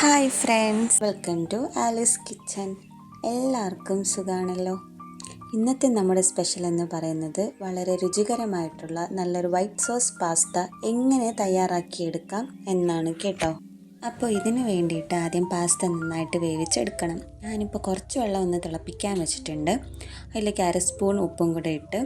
Hi friends, welcome to Alice kitchen. എല്ലാവർക്കും സുഖമാണല്ലോ. ഇന്നത്തെ നമ്മുടെ സ്പെഷ്യൽ എന്ന് പറയുന്നത് വളരെ രുചികരമായിട്ടുള്ള നല്ലൊരു വൈറ്റ് സോസ് പാസ്ത എങ്ങനെ തയ്യാറാക്കിയെടുക്കാം എന്നാണ് കേട്ടോ. അപ്പോൾ ഇതിന് വേണ്ടിയിട്ട് ആദ്യം പാസ്ത നന്നായിട്ട് വേവിച്ചെടുക്കണം. ഞാനിപ്പോൾ കുറച്ച് വെള്ളം ഒന്ന് തിളപ്പിക്കാൻ വെച്ചിട്ടുണ്ട്. അതിലേക്ക് 1/2 സ്പൂൺ ഉപ്പും കൂടെ ഇട്ട്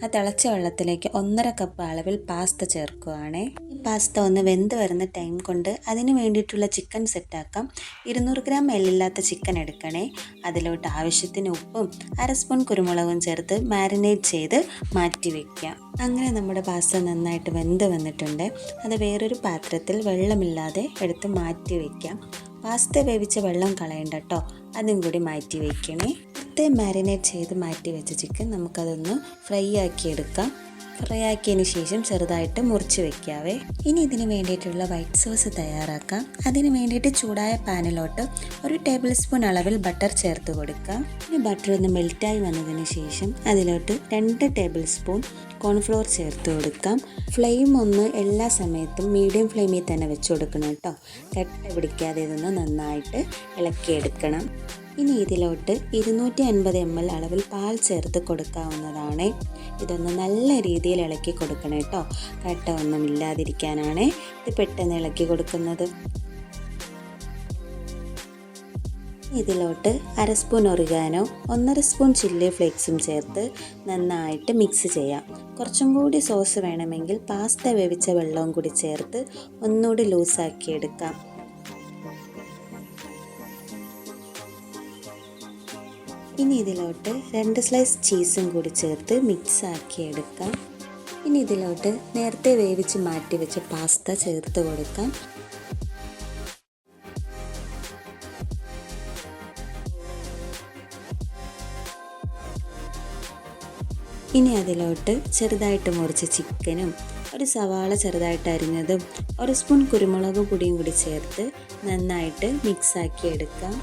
ആ തിളച്ച വെള്ളത്തിലേക്ക് 1.5 കപ്പ് അളവിൽ പാസ്ത ചേർക്കുകയാണേ. ഈ പാസ്ത ഒന്ന് വെന്ത് വരുന്ന ടൈം കൊണ്ട് അതിന് വേണ്ടിയിട്ടുള്ള ചിക്കൻ സെറ്റാക്കാം. 200 ഗ്രാം എല്ലില്ലാത്ത ചിക്കൻ എടുക്കണേ. അതിലോട്ട് ആവശ്യത്തിന് ഉപ്പും 1/2 സ്പൂൺ കുരുമുളകും ചേർത്ത് മാരിനേറ്റ് ചെയ്ത് മാറ്റി വയ്ക്കാം. അങ്ങനെ നമ്മുടെ പാസ്ത നന്നായിട്ട് വെന്ത് വന്നിട്ടുണ്ട്. അത് വേറൊരു പാത്രത്തിൽ വെള്ളമില്ലാതെ എടുത്ത് മാറ്റി വയ്ക്കാം. പാസ്ത വേവിച്ച വെള്ളം കളയണ്ട കേട്ടോ, അതും കൂടി മാറ്റി വയ്ക്കണേ. നേരത്തെ മാരിനേറ്റ് ചെയ്ത് മാറ്റി വെച്ച ചിക്കൻ നമുക്കതൊന്ന് ഫ്രൈ ആക്കി എടുക്കാം. ഫ്രൈ ആക്കിയതിന് ശേഷം ചെറുതായിട്ട് മുറിച്ച് വെക്കാവേ. ഇനി ഇതിന് വേണ്ടിയിട്ടുള്ള വൈറ്റ് സോസ് തയ്യാറാക്കാം. അതിന് വേണ്ടിയിട്ട് ചൂടായ പാനിലോട്ട് 1 ടേബിൾ സ്പൂൺ അളവിൽ ബട്ടർ ചേർത്ത് കൊടുക്കാം. ഇനി ബട്ടർ ഒന്ന് മെൽറ്റായി വന്നതിന് ശേഷം അതിലോട്ട് 2 ടേബിൾ സ്പൂൺ കോൺഫ്ലോർ ചേർത്ത് കൊടുക്കാം. ഫ്ലെയിം ഒന്ന് എല്ലാ സമയത്തും മീഡിയം ഫ്ലെയിമിൽ തന്നെ വെച്ച് കൊടുക്കണം കേട്ടോ. കട്ട പിടിക്കാതെ ഇതൊന്ന് നന്നായിട്ട് ഇളക്കിയെടുക്കണം. ഇനി ഇതിലോട്ട് 250 ml അളവിൽ പാൽ ചേർത്ത് കൊടുക്കാവുന്നതാണ്. ഇതൊന്ന് നല്ല രീതിയിൽ ഇളക്കി കൊടുക്കണം കേട്ടോ. കട്ട ഒന്നും ഇല്ലാതിരിക്കാനാണ് ഇത് പെട്ടെന്ന് ഇളക്കി കൊടുക്കുന്നത്. ഇതിലോട്ട് 1/2 സ്പൂൺ ഒറിഗാനോ 1.5 സ്പൂൺ ചില്ലി ഫ്ലേക്സും ചേർത്ത് നന്നായിട്ട് മിക്സ് ചെയ്യാം. കുറച്ചും കൂടി സോസ് വേണമെങ്കിൽ പാസ്ത വേവിച്ച വെള്ളവും കൂടി ചേർത്ത് ഒന്നുകൂടി ലൂസാക്കി എടുക്കാം. ഇനി ഇതിലോട്ട് 2 സ്ലൈസ് ചീസും കൂടി ചേർത്ത് മിക്സ് ആക്കി എടുക്കാം. ഇനി ഇതിലോട്ട് നേരത്തെ വേവിച്ച് മാറ്റി വെച്ച പാസ്ത ചേർത്ത് കൊടുക്കാം. ഇനി അതിലോട്ട് ചെറുതായിട്ട് മുറിച്ച ചിക്കനും 1 സവാള ചെറുതായിട്ട് അരിഞ്ഞതും 1 സ്പൂൺ കുരുമുളക് പൊടിയും കൂടി ചേർത്ത് നന്നായിട്ട് മിക്സാക്കി എടുക്കാം.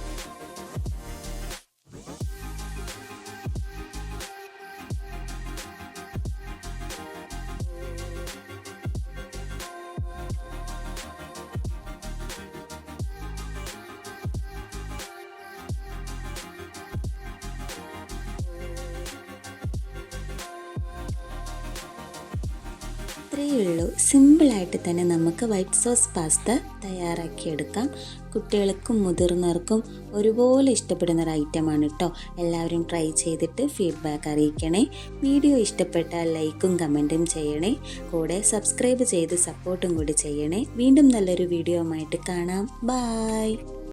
ഇത്രയേ ഉള്ളൂ. സിമ്പിളായിട്ട് തന്നെ നമുക്ക് വൈറ്റ് സോസ് പാസ്ത തയ്യാറാക്കിയെടുക്കാം. കുട്ടികൾക്കും മുതിർന്നവർക്കും ഒരുപോലെ ഇഷ്ടപ്പെടുന്ന ഒരു ഐറ്റമാണ് കേട്ടോ. എല്ലാവരും ട്രൈ ചെയ്തിട്ട് ഫീഡ്ബാക്ക് അറിയിക്കണേ. വീഡിയോ ഇഷ്ടപ്പെട്ടാൽ ലൈക്കും കമൻറ്റും ചെയ്യണേ. കൂടെ സബ്സ്ക്രൈബ് ചെയ്ത് സപ്പോർട്ടും കൂടി ചെയ്യണേ. വീണ്ടും നല്ലൊരു വീഡിയോ ആയിട്ട് കാണാം. ബൈ.